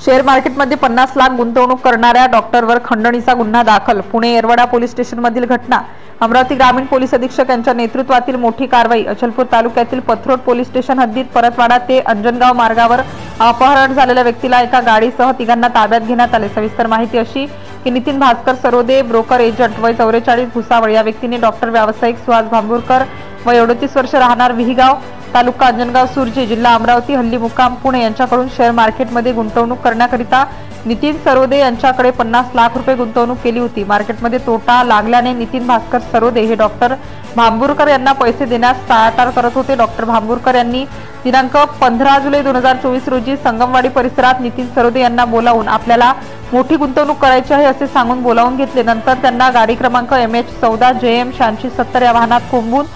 Share मार्केटमध्ये 50 लाख गुंतवणूक करणाऱ्या डॉक्टरवर खंडणीचा गुन्हा दाखल। पुणे येरवडा पोलीस स्टेशनमधील घटना। अमरावती ग्रामीण पोलीस अधीक्षक यांच्या नेतृत्वातील मोठी कारवाई। अचलपूर तालुक्यातील पथरोड पोलीस स्टेशन हद्दीत परतवाडा ते अंजनगाव मार्गावर अपहरण झालेल्या व्यक्तीला एका गाडीसह तिघांना ताब्यात घेण्यात आले। सविस्तर माहिती अशी की नितीन भास्कर सरोदे, ब्रोकर एजंट, वय 44, भुसावळ या व्यक्तीने डॉक्टर व्यावसायिक सुहास भांबुरकर, वय 38 वर्ष, राहणार विहीगाव, तालुका अंजनगाव सुरजी, जिल्हा अमरावती, हल्ली मुक्काम पुणे यांच्याकडून शेअर मार्केटमध्ये गुंतवणूक करण्याकरिता नितीन सरोदे यांच्याकडे 50 लाख रुपये गुंतवणूक केली होती। मार्केटमध्ये तोटा लागल्याने नितीन भास्कर सरोदे हे डॉक्टर भांबुरकर यांना पैसे देण्यास टाळाटाळ करत होते। डॉक्टर भांबुरकर यांनी दिनांक 15 जुलै 2024 रोजी संगमवाडी परिसरात नितीन सरोदे यांना बोलावून आपल्याला मोठी गुंतवणूक करायची आहे असे सांगून बोलावून घेतले। नंतर त्यांना गाडी क्रमांक MH14 JM 8670 या वाहनात कोंबून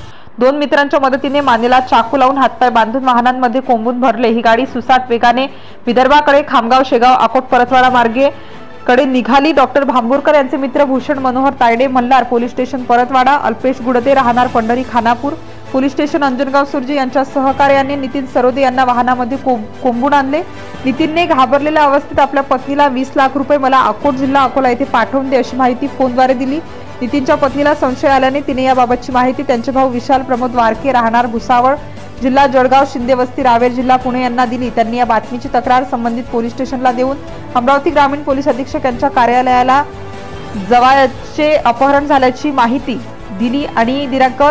2 मित्रांच्या मदतीने मानेला चाकू लावून हातपाय बांधून वाहनांमध्ये कोंबून भरले। ही गाडी सुसाट वेगाने विदर्भाकडे खामगाव, शेगाव, अकोट, परतवाडा मार्गे कडे निघाली। डॉक्टर भांबुरकर यांचे मित्र भूषण मनोहर तायडे, मल्हार, पोलीस स्टेशन परतवाडा, अल्पेश गुडदे, राहणार पंढरी, खानापूर, पोलीस स्टेशन अंजनगाव सुरजी यांच्या सहकार्याने नितीन सरोदे यांना वाहनामध्ये कोंबून आणले। नितीनने घाबरलेल्या अवस्थेत आपल्या पत्नीला 20 लाख रुपये मला अकोट जिल्हा अकोला येथे पाठवून दे अशी माहिती फोनद्वारे दिली। नितीनच्या पत्नीला संशय आल्याने तिने याबाबतची माहिती त्यांचे भाऊ विशाल प्रमोद वारके, राहणार भुसावळ, जिल्हा जळगाव, शिंदे वस्ती, रावेर, जिल्हा पुणे यांना दिली। त्यांनी या बातमीची तक्रार संबंधित पोलीस स्टेशनला देऊन अमरावती ग्रामीण पोलीस अधीक्षक यांच्या कार्यालयाला जवायाचे अपहरण झाल्याची माहिती दिली आणि दिनांक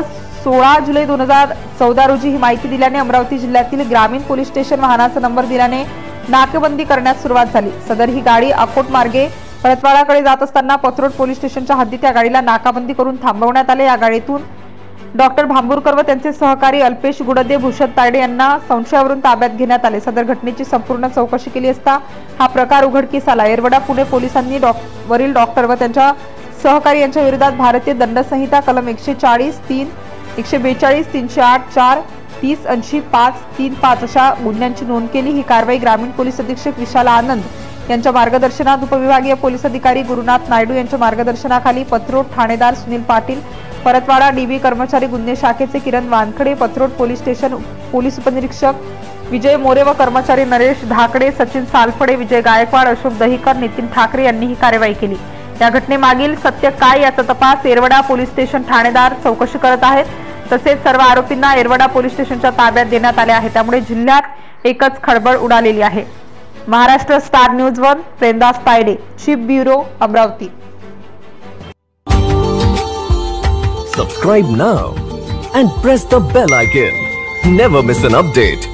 16 जुलै 2014 रोजी ही माहिती दिल्याने अमरावती जिल्ह्यातील ग्रामीण पोलीस स्टेशन वाहनाचा नंबर दिल्याने नाकेबंदी करण्यास सुरुवात झाली। सदर ही गाडी अकोट मार्गे परतवाडाकडे जात असताना पथरोड पोलीस स्टेशनच्या हद्दीत या गाडीला नाकाबंदी करून थांबवण्यात आले। या गाडीतून डॉक्टर भांबुरकर व त्यांचे सहकारी अल्पेश गुडदे, भूषण तायडे यांना संशयावरून ताब्यात घेण्यात आले। सदर घटनेची संपूर्ण चौकशी केली असता हा प्रकार उघडकीस आला। येरवडा पुणे पोलिसांनी वरील डॉक्टर व त्यांच्या सहकारी यांच्या विरोधात भारतीय दंड संहिता कलम 140, 3, 142, 308, 4, 30, 80, 5, 35 अशा गुन्ह्यांची नोंद केली। ही कारवाई ग्रामीण पोलीस अधीक्षक विशाल आनंद यांच्या मार्गदर्शनात उपविभागीय पोलीस अधिकारी गुरुनाथ नायडू यांच्या मार्गदर्शनाखाली पथरोड ठाणेदार सुनील पाटील, परतवाडा DB कर्मचारी गुन्हे शाखेचे किरण Wankhede, Pathrod police station police उपनिरीक्षक विजय मोरे व कर्मचारी नरेश धाकडे, सचिन सालफडे, विजय गायकवाड, अशोक दहिकर, नितीन ठाकरे यांनी ही कारवाई केली। या घटनेमागील सत्य काय याचा तपास येरवडा पोलीस स्टेशन ठाणेदार चौकशी करत आहेत। तसेच सर्व आरोपींना येरवडा पोलीस स्टेशनच्या ताब्यात देण्यात आले आहे। त्यामुळे जिल्ह्यात एकच खळबळ उडालेली आहे। Maharashtra star news 1 Premdas Tayde, chief bureau, Amravati. Subscribe now and press the bell icon. Never miss an update.